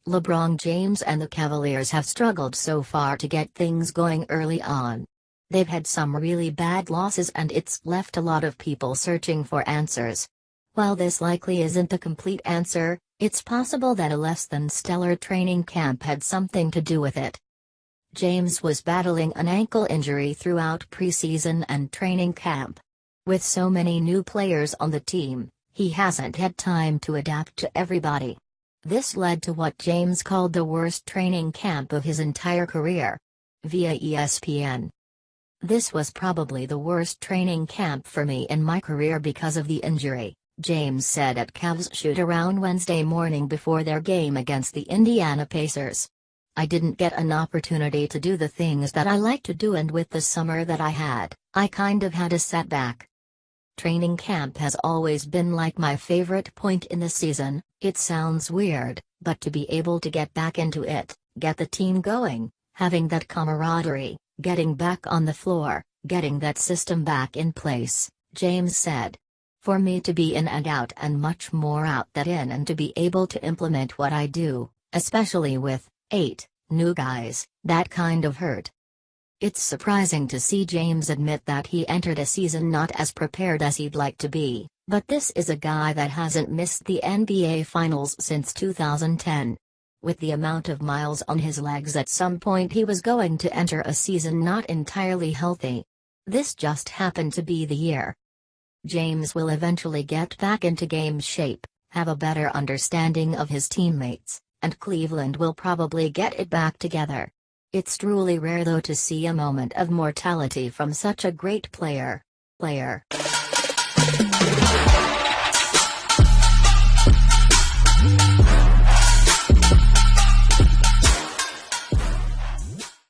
LeBron James and the Cavaliers have struggled so far to get things going early on. They've had some really bad losses and it's left a lot of people searching for answers. While this likely isn't a complete answer, it's possible that a less than stellar training camp had something to do with it. James was battling an ankle injury throughout preseason and training camp. With so many new players on the team, he hasn't had time to adapt to everybody. This led to what James called the worst training camp of his entire career. Via ESPN. "This was probably the worst training camp for me in my career because of the injury," James said at Cavs shoot-around Wednesday morning before their game against the Indiana Pacers. "I didn't get an opportunity to do the things that I like to do, and with the summer that I had, I kind of had a setback. Training camp has always been like my favorite point in the season." It sounds weird, but to be able to get back into it, get the team going, having that camaraderie, getting back on the floor, getting that system back in place, James said. "For me to be in and out and much more out than in, and to be able to implement what I do, especially with 8 new guys, that kind of hurt." It's surprising to see James admit that he entered a season not as prepared as he'd like to be, but this is a guy that hasn't missed the NBA Finals since 2010. With the amount of miles on his legs, at some point he was going to enter a season not entirely healthy. This just happened to be the year. James will eventually get back into game shape, have a better understanding of his teammates, and Cleveland will probably get it back together. It's truly rare though to see a moment of mortality from such a great player.